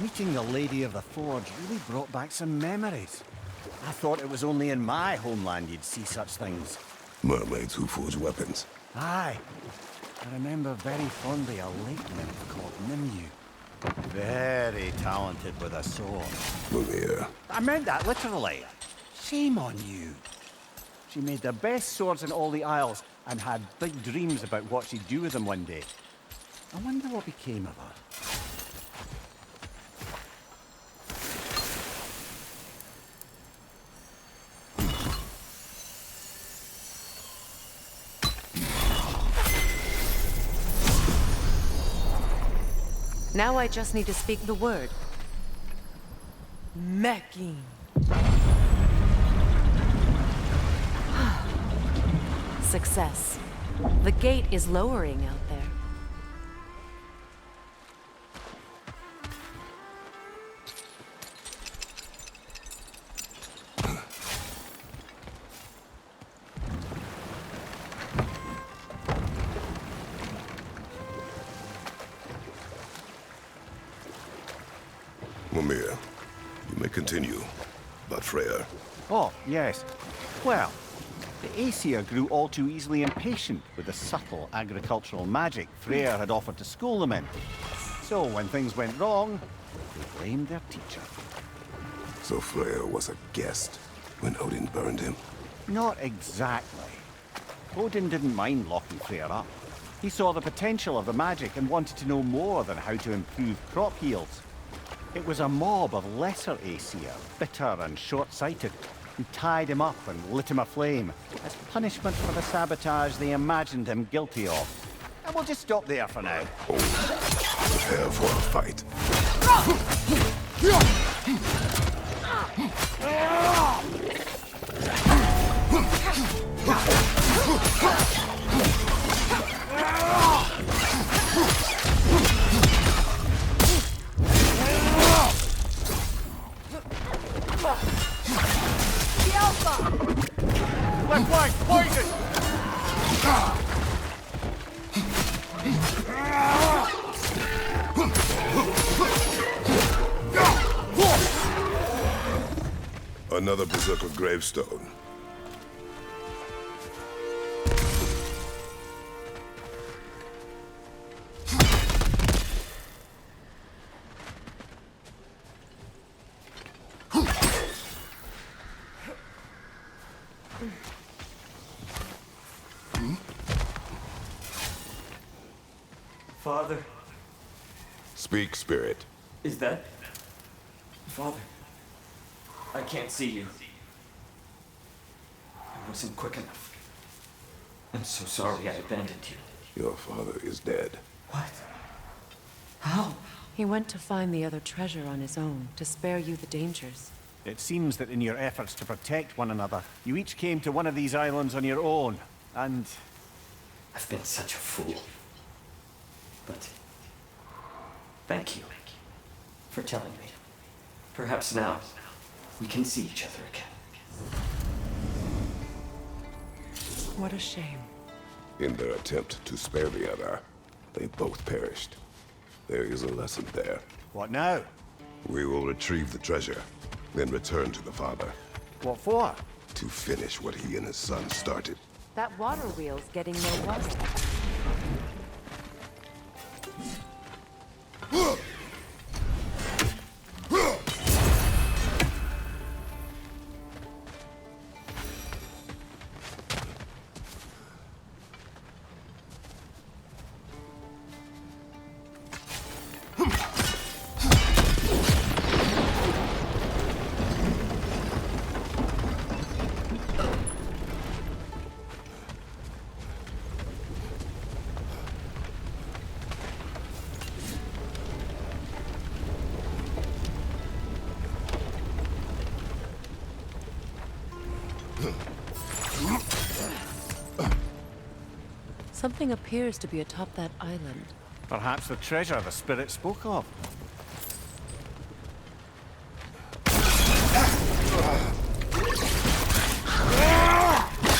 Meeting the Lady of the Forge really brought back some memories. I thought it was only in my homeland you'd see such things. Mermaids who forge weapons. Aye. I remember very fondly a lake nymph called Nimue. Very talented with a sword. Mimir. I meant that literally. Shame on you. She made the best swords in all the Isles and had big dreams about what she'd do with them one day. I wonder what became of her. Now I just need to speak the word. Mecking. Success. The gate is lowering out there. Mimir, you may continue. But Freya. Oh, yes. Well, the Aesir grew all too easily impatient with the subtle agricultural magic Freyr had offered to school them in. So when things went wrong, they blamed their teacher. So Freya was a guest when Odin burned him? Not exactly. Odin didn't mind locking Freyr up. He saw the potential of the magic and wanted to know more than how to improve crop yields. It was a mob of lesser Aesir, bitter and short-sighted, who tied him up and lit him aflame as punishment for the sabotage they imagined him guilty of. And we'll just stop there for now. Prepare for a fight. Left flank, poison! Another berserker gravestone. Father, Speak, spirit. is that... Father, I can't see you. I wasn't quick enough. I'm so sorry I abandoned you. Your father is dead. What? How? He went to find the other treasure on his own, to spare you the dangers. It seems that in your efforts to protect one another, you each came to one of these islands on your own, and... I've been such a fool. But... thank you for telling me. Perhaps now, we can see each other again. What a shame. In their attempt to spare the other, they both perished. There is a lesson there. What now? We will retrieve the treasure, then return to the father. What for? To finish what he and his son started. That water wheel's getting no water. Something appears to be atop that island. Perhaps the treasure the spirit spoke of.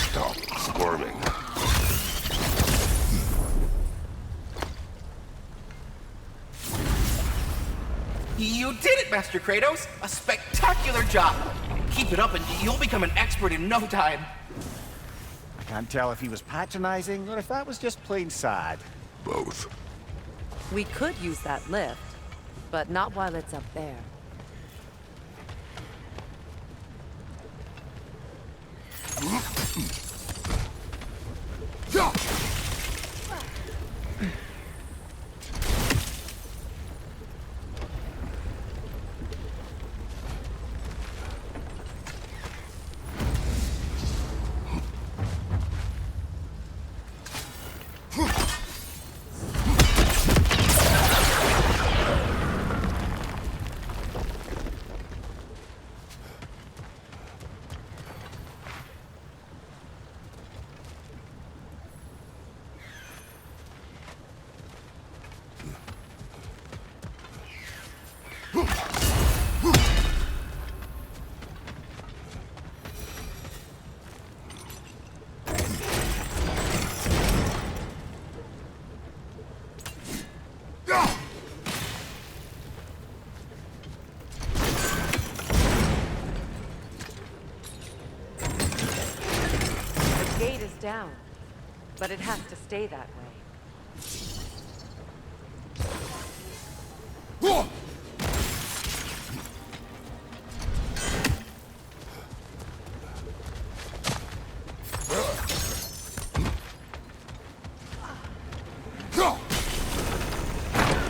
Stop squirming. You You did it, Master Kratos! A spectacular job! Keep it up and you'll become an expert in no time. I can't tell if he was patronizing or if that was just plain sad. Both. We could use that lift, but not while it's up there. The gate is down, but it has to stay that way.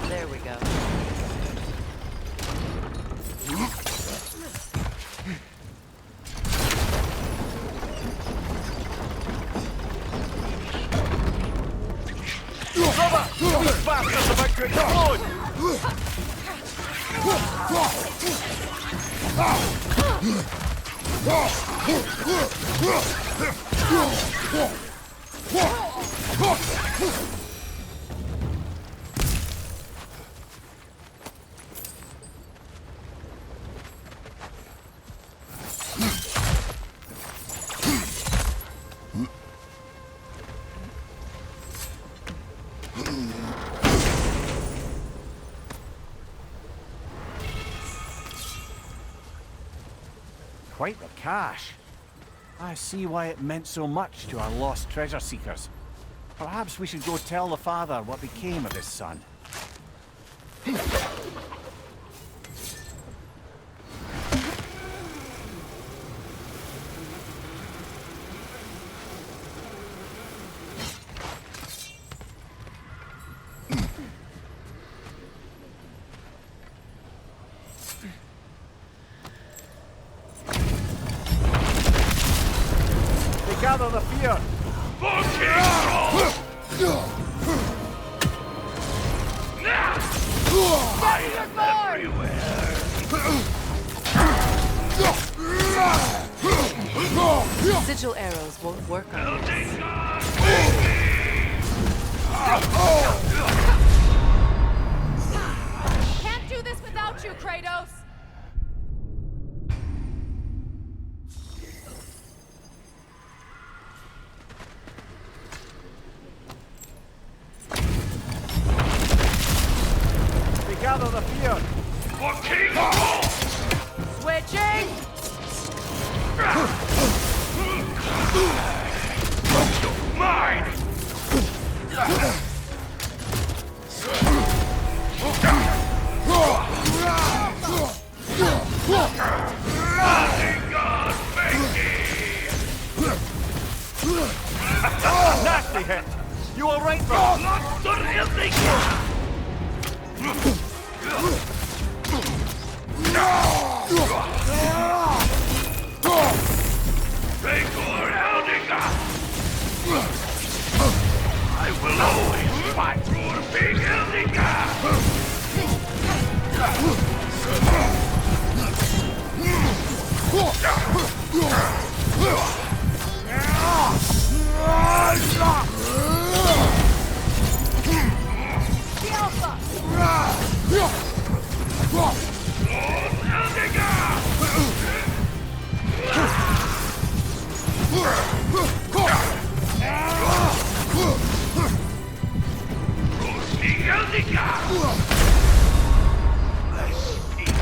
There we go. These bastards about to explode! Quite the cache. I see why it meant so much to our lost treasure seekers. Perhaps we should go tell the father what became of his son. They gather the fear. Sigil arrows won't work on this. Can't do this without you, Kratos! They gather the fear. Switching! Mine! Nasty hit. You all right, bro? I will always fight for Big I speak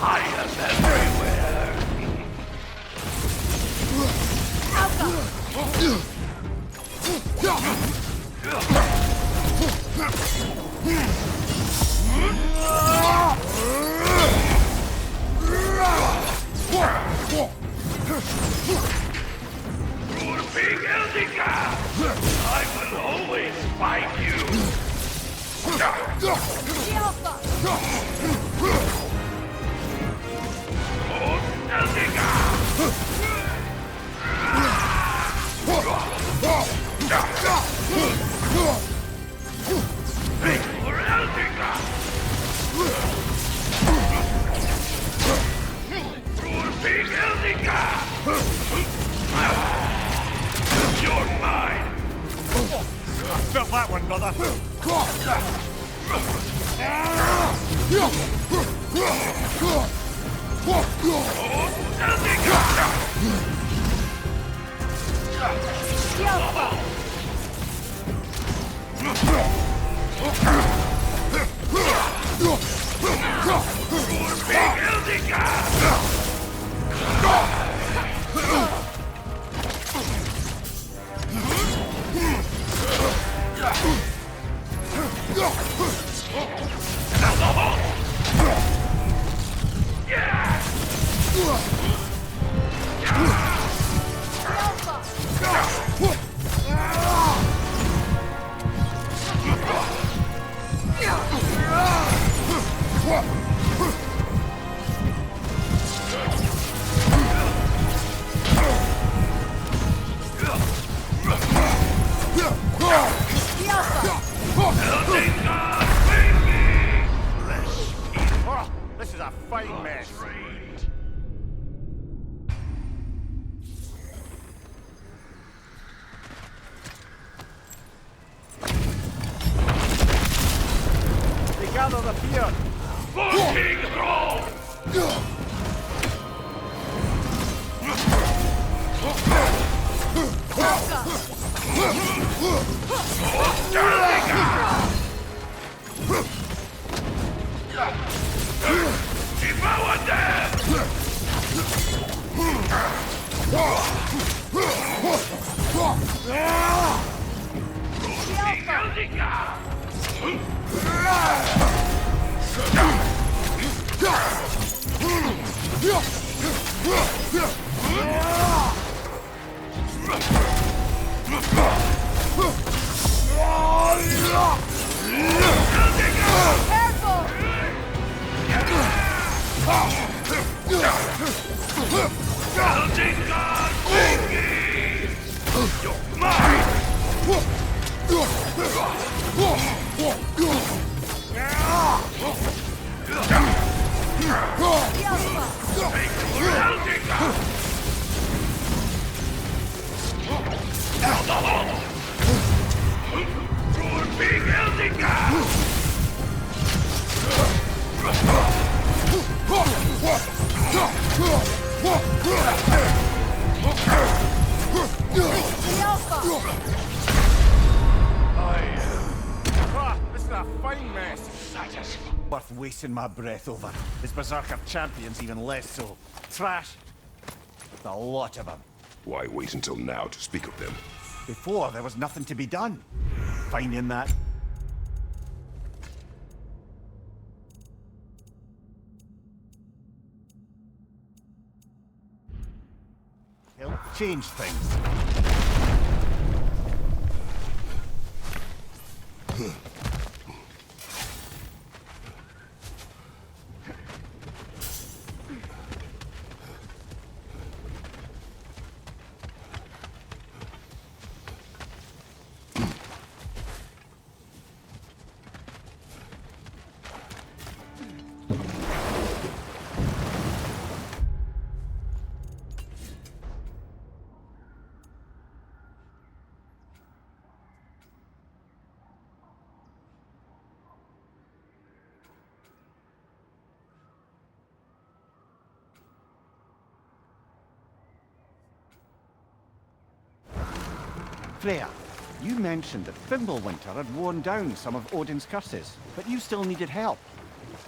I am everywhere. Rule Big Eldica! I will always fight you! Oh, Eldica! Big for Eldica! Rule Big Eldica! You're mine! Felt that one, brother. Big Eldica! Oh, this is a fine mess. They gather the pier. Fucking roll! Devour them! Big Eldica! Eldica! Biggie! You're mine! Big Eldica! This is a fine mess. Worth wasting my breath over. His Berserker champions even less so. Trash. The lot of them. Why wait until now to speak of them? Before, there was nothing to be done. Finding that. It'll change things. Freya, You mentioned that Fimbulwinter had worn down some of Odin's curses, but you still needed help.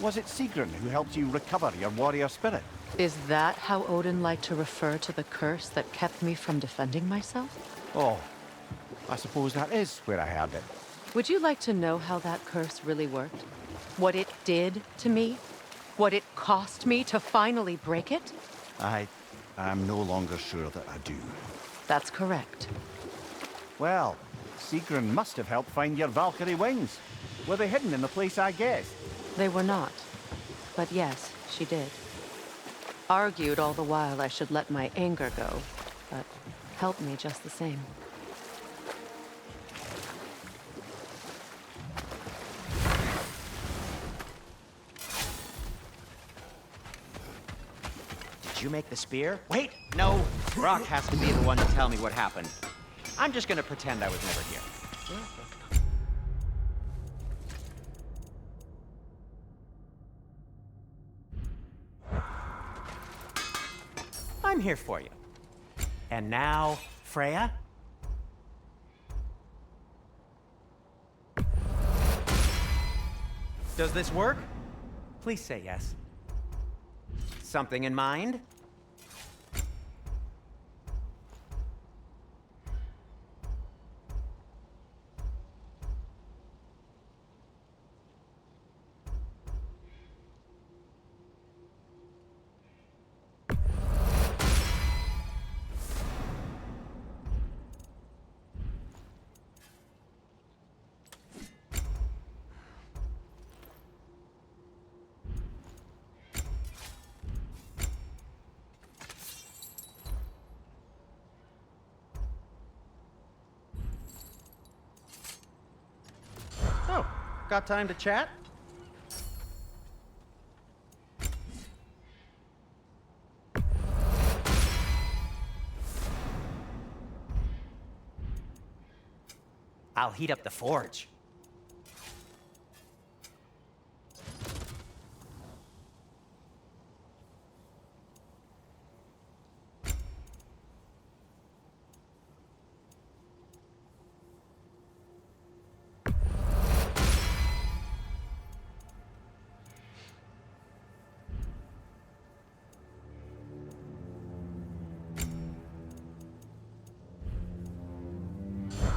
Was it Sigrun who helped you recover your warrior spirit? Is that how Odin liked to refer to the curse that kept me from defending myself? Oh, I suppose that is where I heard it. Would you like to know how that curse really worked? What it did to me? What it cost me to finally break it? I'm no longer sure that I do. That's correct. Well, Sigrun must have helped find your Valkyrie wings. Were they hidden in the place I guessed? They were not. But yes, she did. Argued all the while I should let my anger go, but helped me just the same. Did you make the spear? Wait, no. Brock has to be the one to tell me what happened. I'm just gonna pretend I was never here. I'm here for you. And now, Freya? Does this work? Please say yes. Something in mind? Oh, got time to chat? I'll heat up the forge.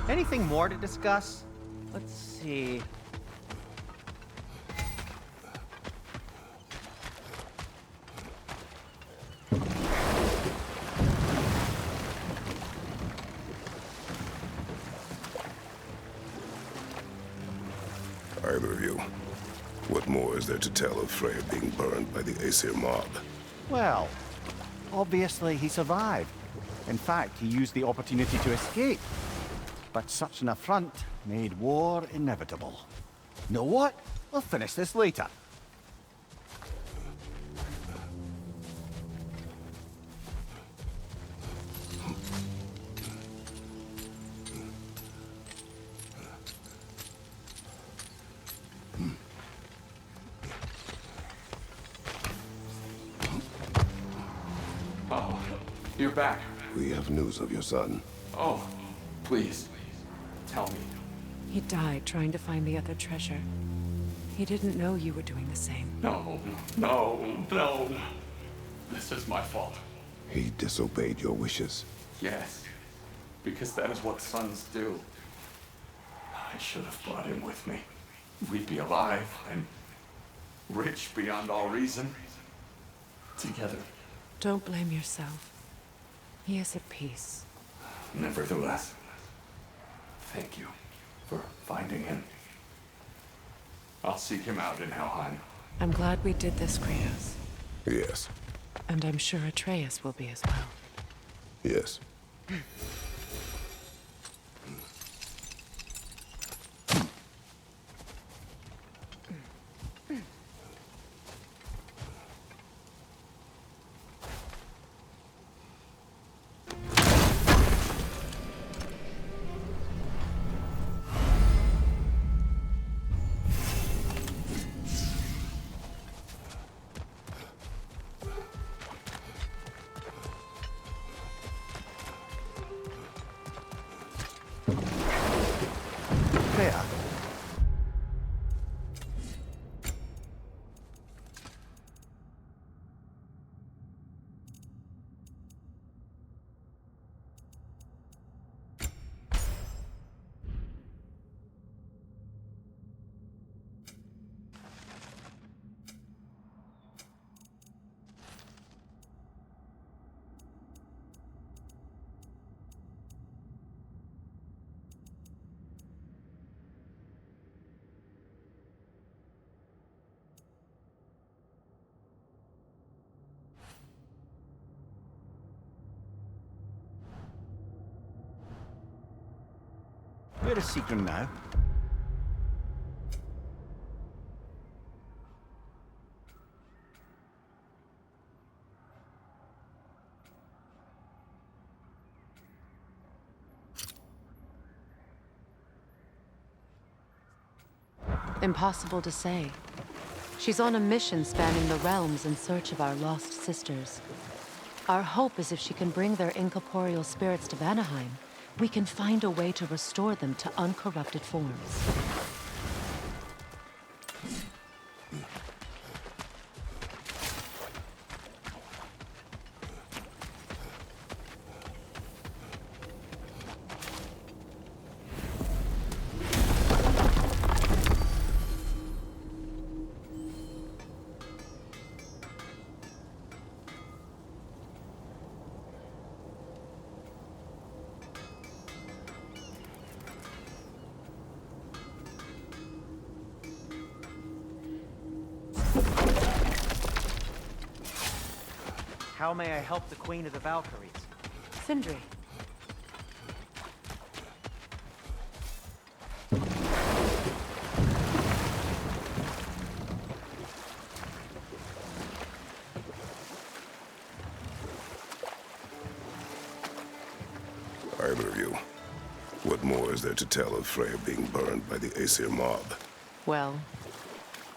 Anything more to discuss? Let's see. Either of you. What more is there to tell of Freya being burned by the Aesir mob? Well, obviously he survived. In fact, he used the opportunity to escape. But such an affront made war inevitable. Know what? We'll finish this later. Oh, you're back. We have news of your son. Oh, please, tell me. He died trying to find the other treasure. He didn't know you were doing the same. No, no, no. This is my fault. He disobeyed your wishes. Yes, because that is what sons do. I should have brought him with me. We'd be alive and rich beyond all reason. Together. Don't blame yourself. He is at peace. Nevertheless, thank you for finding him. I'll seek him out in Helheim. I'm glad we did this, Kratos. Yes. And I'm sure Atreus will be as well. Yes. fair. Where is Seegrin now? Impossible to say. She's on a mission spanning the realms in search of our lost sisters. Our hope is if she can bring their incorporeal spirits to Vanaheim, we can find a way to restore them to uncorrupted forms. How may I help the Queen of the Valkyries? Sindri. Either of you. What more is there to tell of Freyr being burned by the Aesir mob? Well,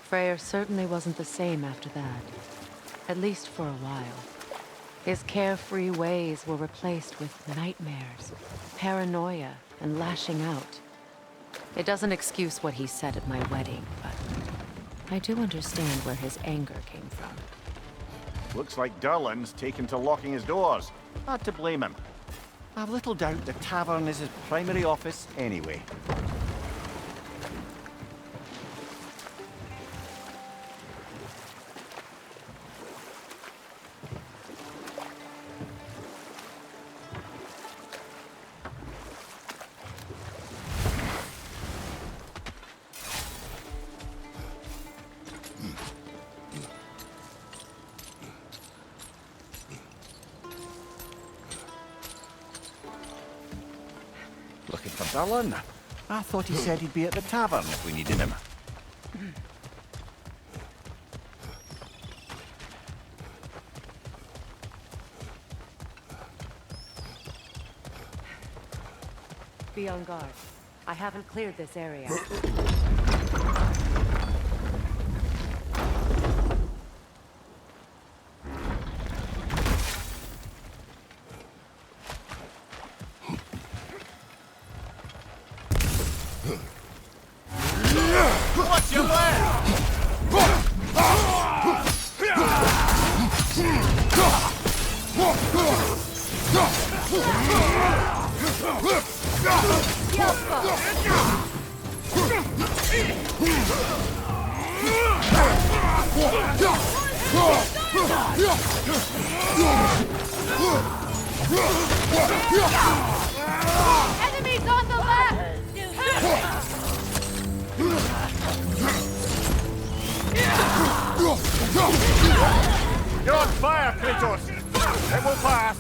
Freyr certainly wasn't the same after that. At least for a while. His carefree ways were replaced with nightmares, paranoia, and lashing out. It doesn't excuse what he said at my wedding, but I do understand where his anger came from. Looks like Durlin's taken to locking his doors. Hard to blame him. I've little doubt the tavern is his primary office anyway. Looking for Durlin? I thought he said he'd be at the tavern if we needed him. Be on guard. I haven't cleared this area. What's your plan? Enemies on the left! You're on fire, Kratos! It will pass!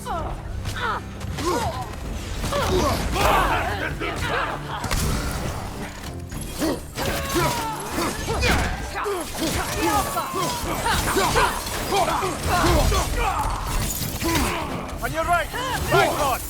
On your right! Right,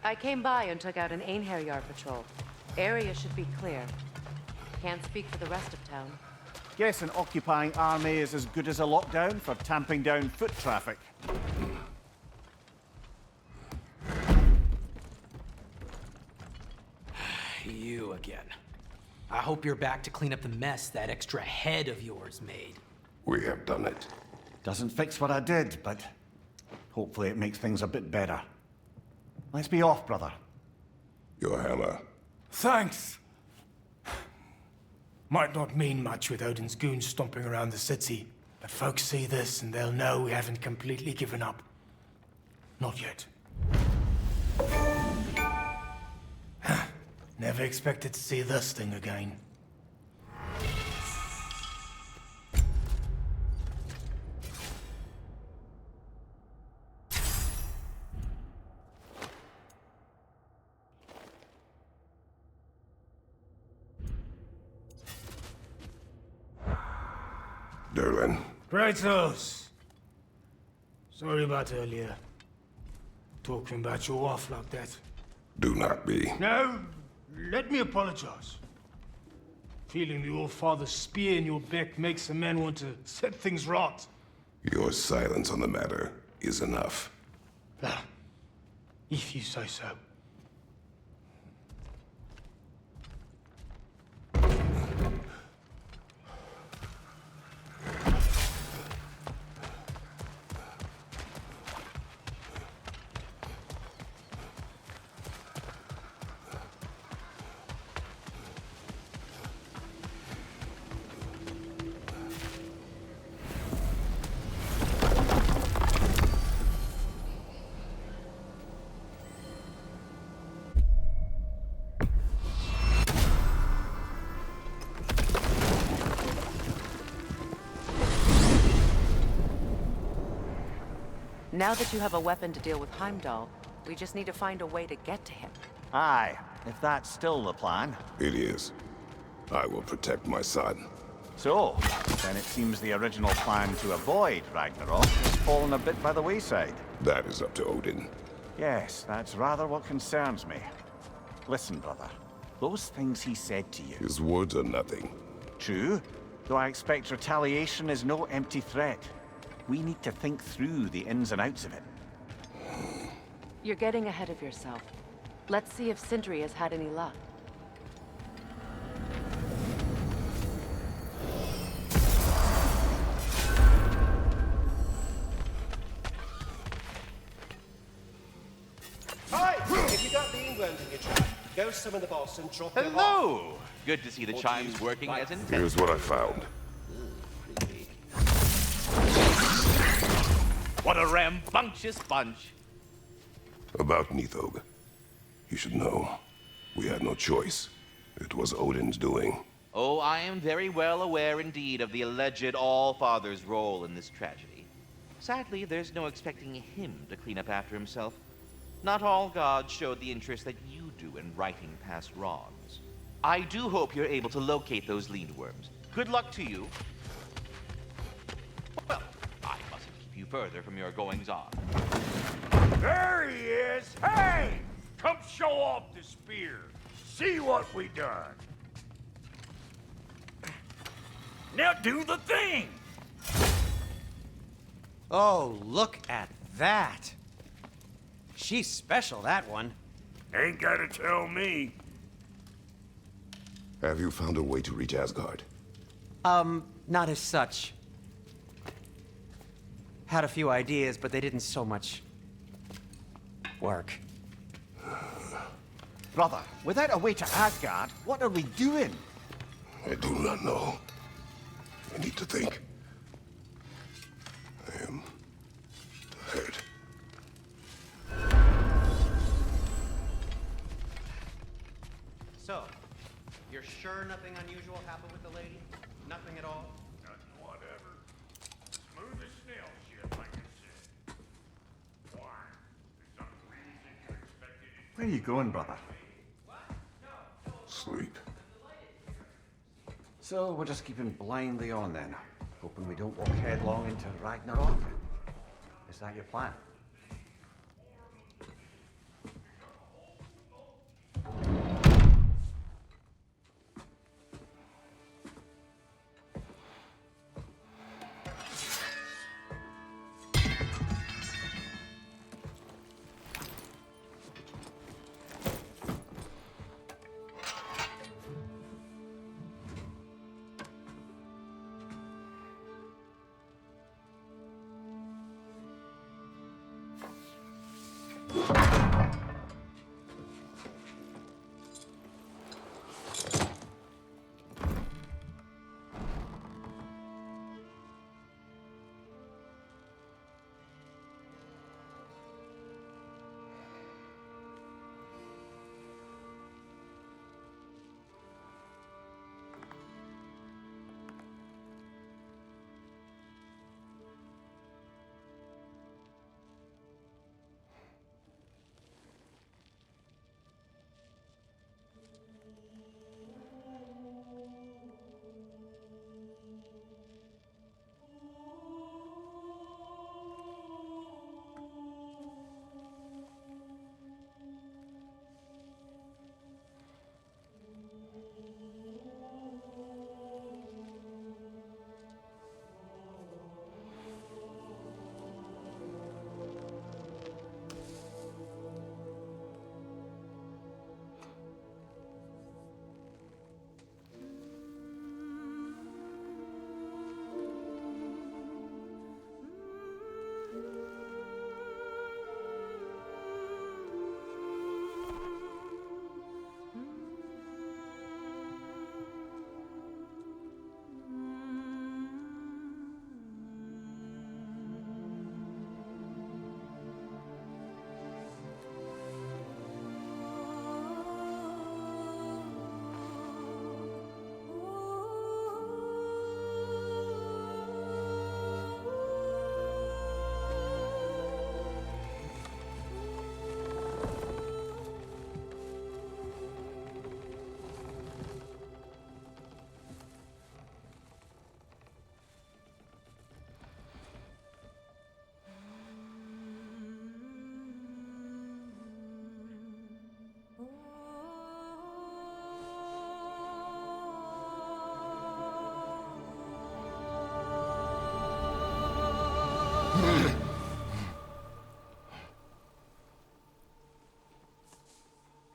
I came by and took out an Einherjar patrol. Area should be clear. Can't speak for the rest of town. Guess an occupying army is as good as a lockdown for tamping down foot traffic. You again. I hope you're back to clean up the mess that extra head of yours made. We have done it. Doesn't fix what I did, but hopefully it makes things a bit better. Let's be off, brother. Your hammer. Thanks. Might not mean much with Odin's goons stomping around the city, but folks see this and they'll know we haven't completely given up. Not yet. Never expected to see this thing again. Derlin. Kratos! Sorry about earlier. Talking about your wife like that. Do not be. No, let me apologize. Feeling the All-Father's spear in your back makes a man want to set things right. Your silence on the matter is enough. Ah, if you say so. Now that you have a weapon to deal with Heimdall, we just need to find a way to get to him. Aye, if that's still the plan. It is. I will protect my son. So, then it seems the original plan to avoid Ragnarok has fallen a bit by the wayside. That is up to Odin. Yes, that's rather what concerns me. Listen, brother. Those things he said to you. His words are nothing. True, though I expect retaliation is no empty threat. We need to think through the ins and outs of it. You're getting ahead of yourself. Let's see if Sindri has had any luck. Hi! If you got the England in your trap, go summon the boss and drop him off. Hello! Good to see the chimes working as intended. Here's what I found. What a rambunctious bunch. About Nithog. You should know. We had no choice. It was Odin's doing. Oh, I am very well aware indeed of the alleged All-Father's role in this tragedy. Sadly, there's no expecting him to clean up after himself. Not all gods showed the interest that you do in righting past wrongs. I do hope you're able to locate those Lindworms. Good luck to you. Well, I mustn't keep you further from your goings-on. There he is! Hey! Come show off the spear. See what we done. Now do the thing! Oh, look at that. She's special, that one. Ain't gotta tell me. Have you found a way to reach Asgard? Not as such. Had a few ideas, but they didn't so much work. Brother, without a way to Asgard, what are we doing? I do not know. I need to think. I am tired. So, You're sure nothing unusual happened with the lady? Nothing at all? Nothing whatever. Smooth as snail shit, like I said. Why? There's some reason you expected it. Where are you going, brother? Sleep. So we're just keeping blindly on then, hoping we don't walk headlong into Ragnarok. Is that your plan?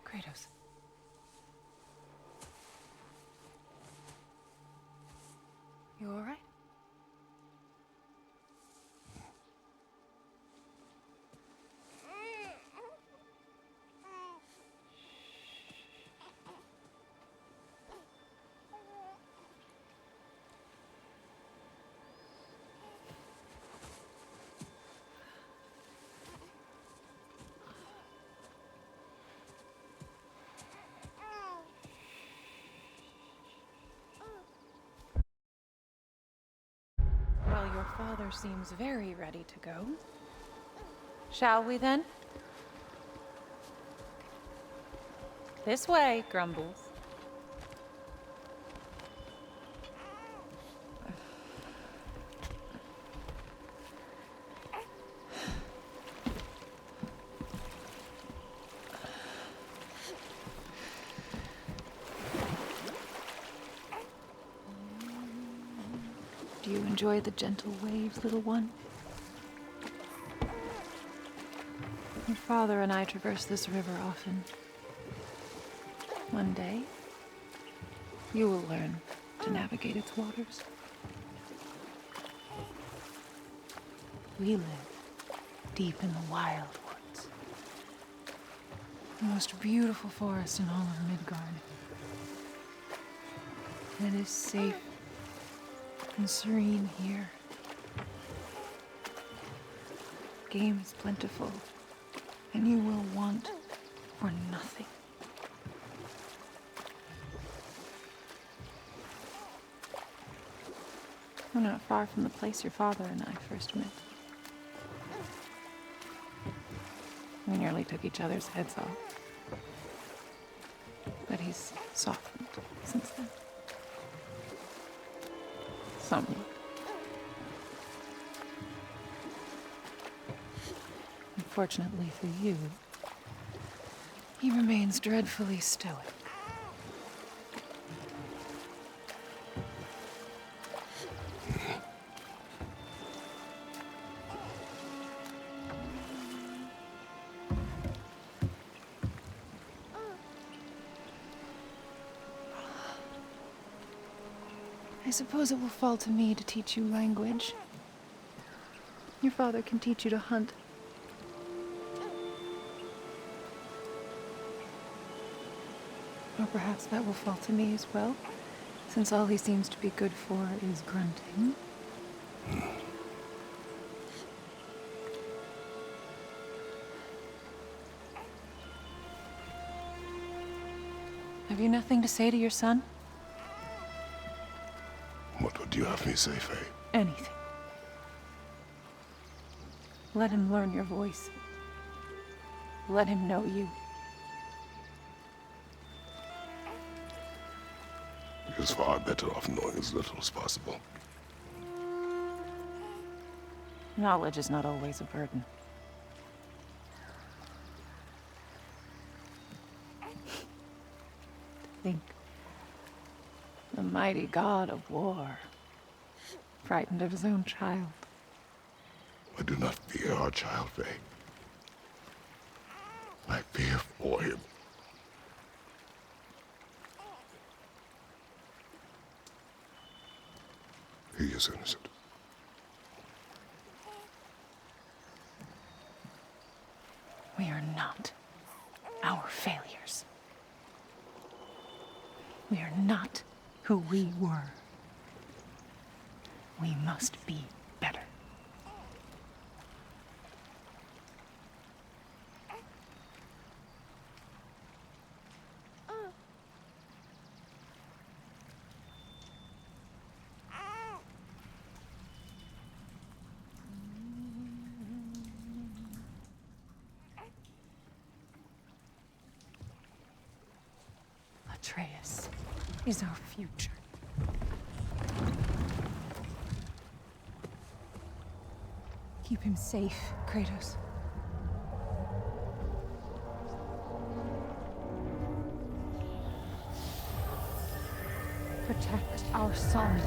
Kratos. You all right? Well, your father seems very ready to go. Shall we then? This way, Grumbles. Do you enjoy the gentle waves, little one? Your father and I traverse this river often. One day, you will learn to navigate its waters. We live deep in the wild woods. The most beautiful forest in all of Midgard. It is safe and serene here. Game is plentiful, and you will want for nothing. We're not far from the place your father and I first met. We nearly took each other's heads off. But he's softened since then. Somewhat. Unfortunately for you, he remains dreadfully stoic. I suppose it will fall to me to teach you language. Your father can teach you to hunt. Or perhaps that will fall to me as well, since all he seems to be good for is grunting. Have you nothing to say to your son? What would you have me say, Faye? Anything. Let him learn your voice. Let him know you. He is far better off knowing as little as possible. Knowledge is not always a burden. Think. The mighty god of war, frightened of his own child. I do not fear our child, Faye. I fear for him. He is innocent. We are not our failures. We are not who we were. We must be better. Atreus is our future. Keep him safe, Kratos. Protect our son.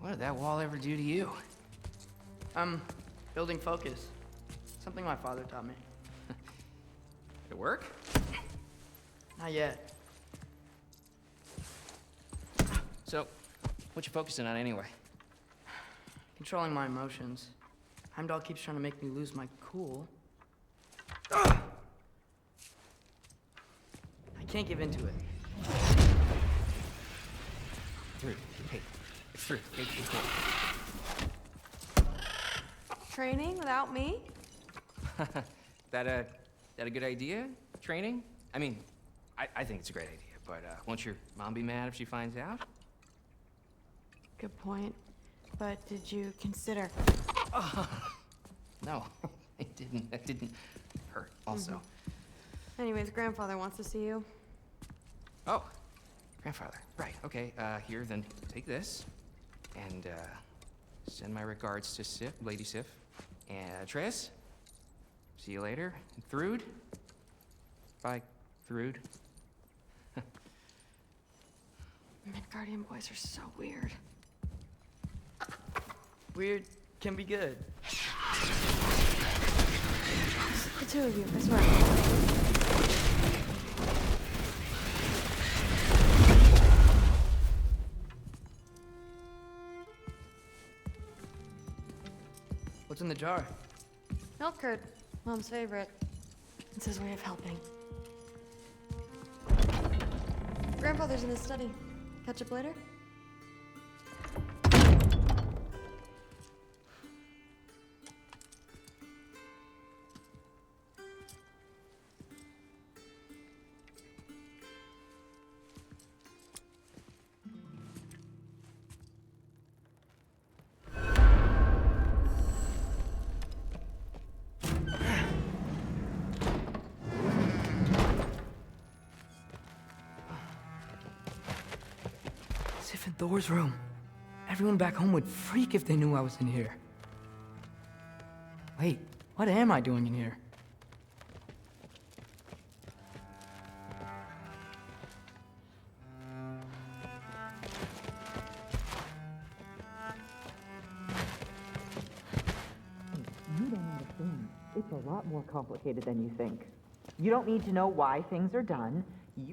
What did that wall ever do to you? I'm building focus. Something my father taught me. Did it work? Not yet. So, what you focusing on anyway? Controlling my emotions. Heimdall keeps trying to make me lose my cool. I can't give in to it. Hey, It's through. It's cool. Training without me? That a good idea? Training? I mean, I think it's a great idea, but won't your mom be mad if she finds out? Good point. But did you consider... No, it didn't. That didn't hurt, also. Anyways, grandfather wants to see you. Oh, grandfather. Right, okay. Here, then take this. And, send my regards to Sif, Lady Sif. And Triss. See you later. And Thrude. Bye, Thrude. Midgardian boys are so weird. Weird can be good. The two of you, I swear. What's in the jar? Milk curd, Mom's favorite. It's his way of helping. Grandfather's in his study. Catch up later? Sif and Thor's room. Everyone back home would freak if they knew I was in here. Wait, what am I doing in here? You don't understand. It's a lot more complicated than you think. You don't need to know why things are done.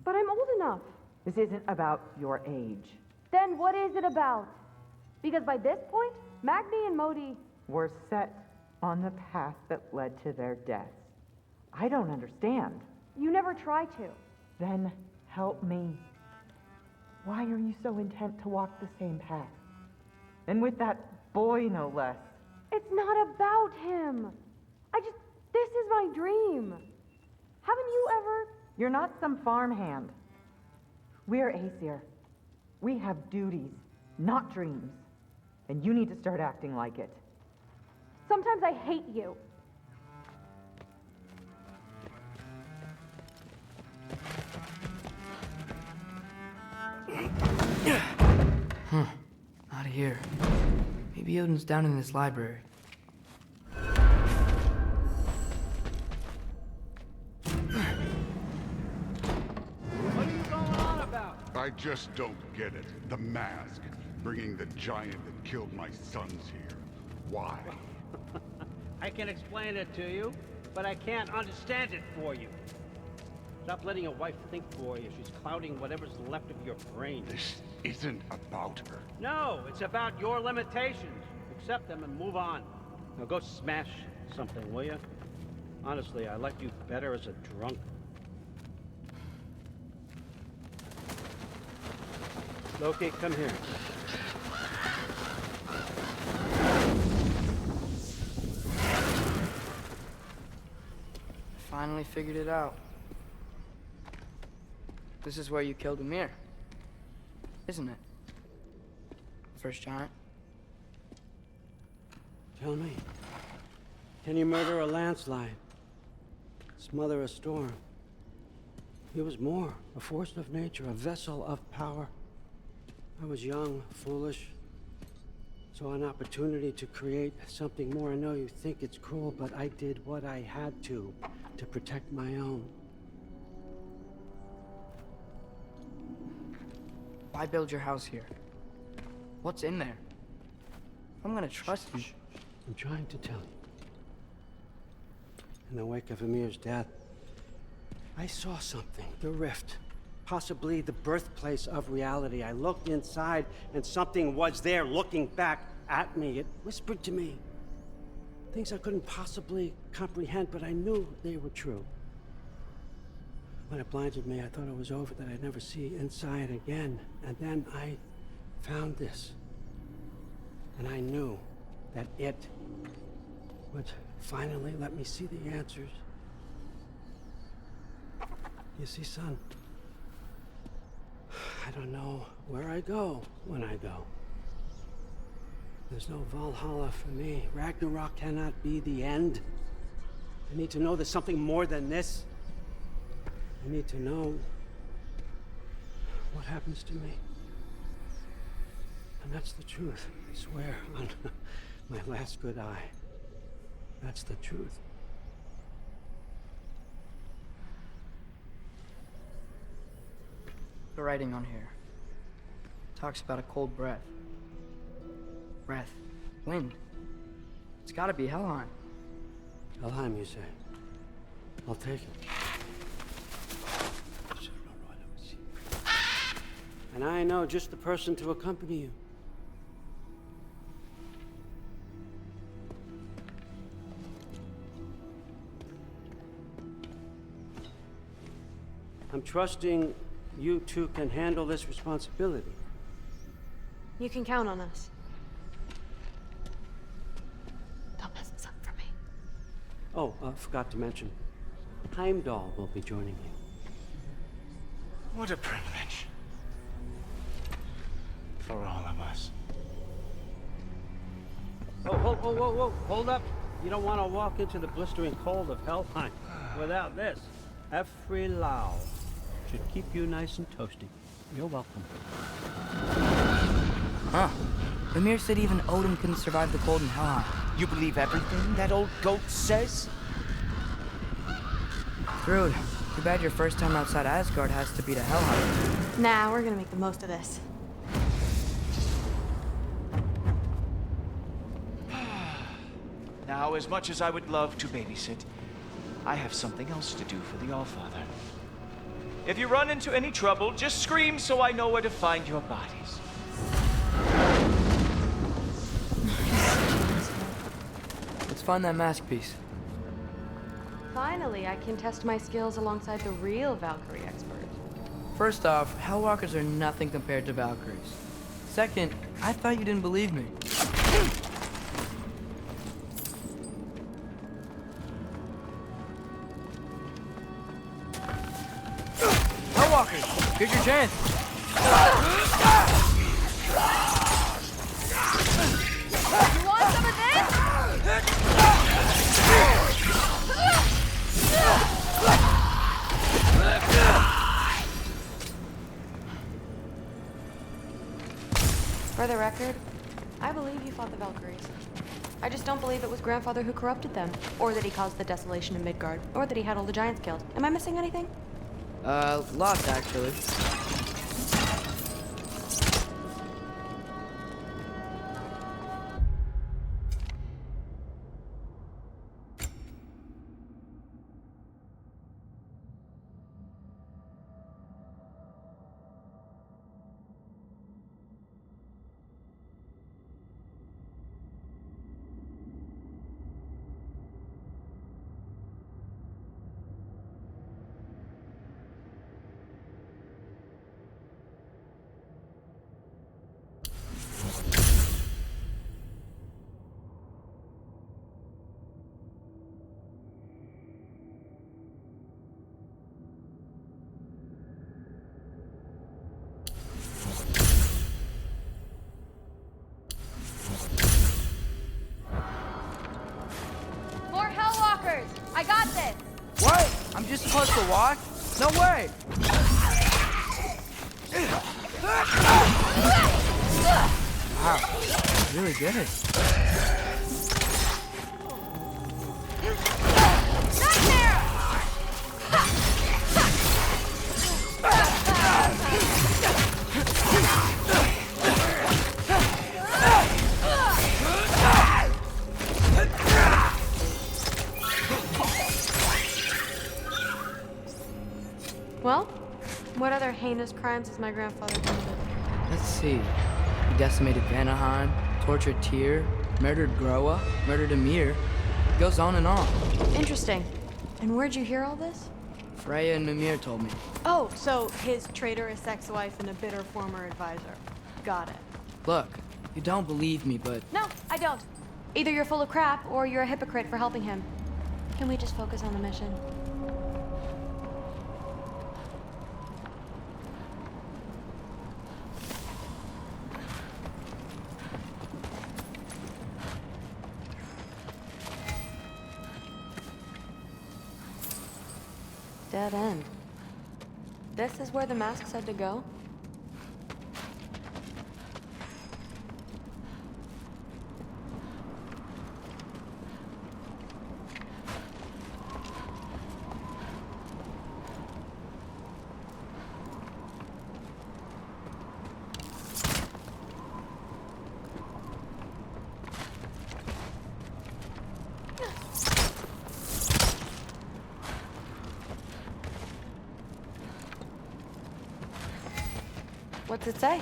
But I'm old enough. This isn't about your age. Then what is it about? Because by this point, Magni and Modi... We're set on the path that led to their deaths. I don't understand. You never try to. Then help me. Why are you so intent to walk the same path? And with that boy, no less. It's not about him. This is my dream. Haven't you ever... You're not some farmhand. We're Aesir. We have duties, not dreams. And you need to start acting like it. Sometimes I hate you. Huh. Not here. Maybe Odin's down in this library. What are you going on about? I just don't get it. The mask. Bringing the giant that killed my sons here. Why? I can explain it to you, but I can't understand it for you. Stop letting your wife think for you. She's clouding whatever's left of your brain. This isn't about her. No, it's about your limitations. Accept them and move on. Now go smash something, will you? Honestly, I liked you better as a drunk. Loki, come here. Finally figured it out. This is where you killed Ymir, isn't it? First giant. Tell me, can you murder a landslide? Smother a storm? He was more, a force of nature, a vessel of power. I was young, foolish, saw an opportunity to create something more. I know you think it's cruel, but I did what I had to protect my own. Why build your house here? What's in there? I'm gonna trust you. I'm trying to tell you. In the wake of Ymir's death, I saw something. The rift. Possibly the birthplace of reality. I looked inside, and something was there looking back at me. It whispered to me things I couldn't possibly comprehend, but I knew they were true. When it blinded me, I thought it was over, that I'd never see inside again. And then I found this. And I knew that it would finally let me see the answers. You see, son, I don't know where I go when I go. There's no Valhalla for me. Ragnarok cannot be the end. I need to know there's something more than this. I need to know what happens to me. And that's the truth, I swear, on my last good eye. That's the truth. The writing on here talks about a cold breath. Breath. Wind. It's gotta be Helheim. Helheim, you say? I'll take it. And I know just the person to accompany you. I'm trusting you two can handle this responsibility. You can count on us. Don't mess this up for me. Oh, forgot to mention. Heimdall will be joining you. What a privilege. For all of us. Oh, whoa, whoa, whoa, whoa, hold up. You don't want to walk into the blistering cold of Helheim without this. Every Lau should keep you nice and toasty. You're welcome. Huh. Ymir said even Odin couldn't survive the cold in Helheim. You believe everything that old goat says? Thrud, too bad your first time outside Asgard has to be to Helheim. Nah, we're gonna make the most of this. Now, as much as I would love to babysit, I have something else to do for the Allfather. If you run into any trouble, just scream so I know where to find your bodies. Let's find that mask piece. Finally, I can test my skills alongside the real Valkyrie expert. First off, Hellwalkers are nothing compared to Valkyries. Second, I thought you didn't believe me. Hellwalkers, here's your chance. You want some of this? For the record, I believe you fought the Valkyries. I just don't believe it was Grandfather who corrupted them, or that he caused the desolation in Midgard, or that he had all the giants killed. Am I missing anything? Lots actually. More Hellwalkers! I got this! What? I'm just supposed to walk? No way! Wow, really good. Well, what other heinous crimes has my grandfather committed? Let's see. He decimated Vanaheim, tortured Tyr, murdered Groa, murdered Ymir. It goes on and on. Interesting. And where'd you hear all this? Freya and Mimir told me. Oh, so his traitorous ex-wife and a bitter former advisor. Got it. Look, You don't believe me, but No, I don't. Either you're full of crap, or you're a hypocrite for helping him. Can we just focus on the mission? Dead end. This is where the mask said to go? What's it say?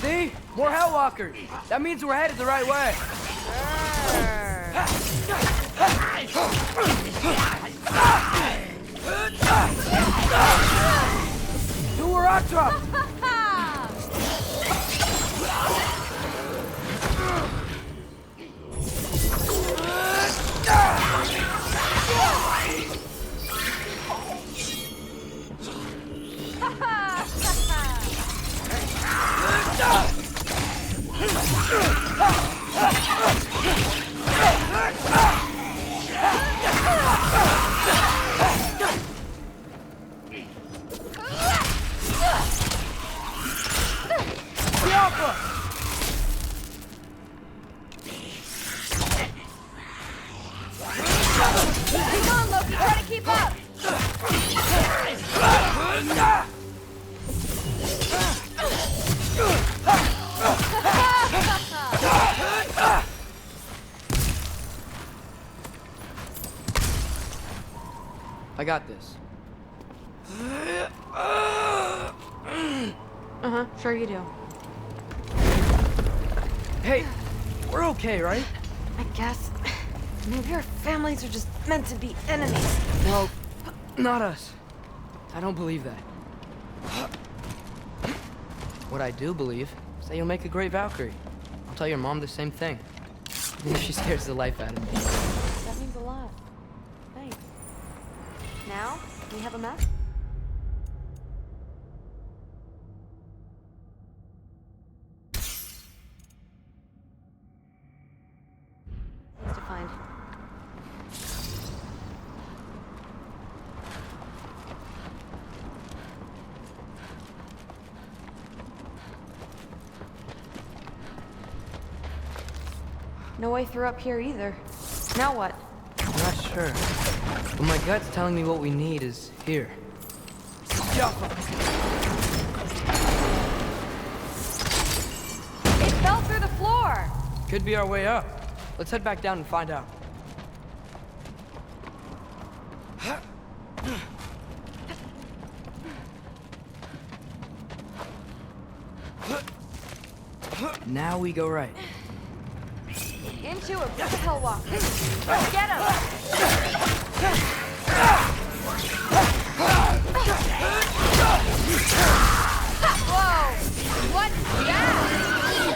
see? More Hellwalkers. That means we're headed the right way. Do a rock drop. He's on, Loki. Try to keep up. I got this. Uh-huh, sure you do. Hey, we're okay, right? I guess. Maybe our families are just meant to be enemies. No, not us. I don't believe that. What I do believe is that you'll make a great Valkyrie. I'll tell your mom the same thing. Even if she scares the life out of me. That means a lot. Thanks. Now, we have a map? Things to find. No way through up here either. Now what? I'm not sure. But my gut's telling me what we need is here. It fell through the floor! Could be our way up. Let's head back down and find out. Now we go right. Into a bunch of Hellwalkers. Let's get him! Whoa! What's that?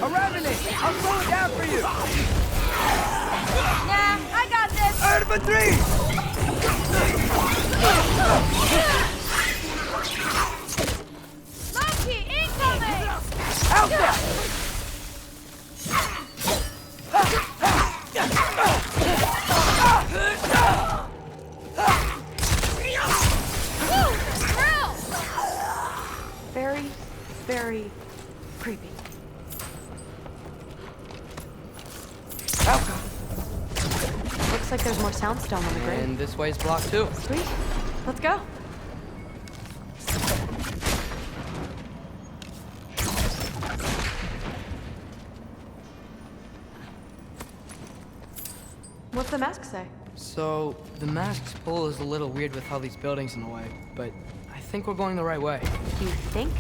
A revenant! I'll slow it down for you! Nah, I got this! Infantry! Loki, incoming! Out there! Very, very creepy. Looks like there's more soundstone on the grid. And this way's blocked too. Sweet. Let's go. the mask say? So, the mask's pull is a little weird with all these buildings in the way, but I think we're going the right way. You think?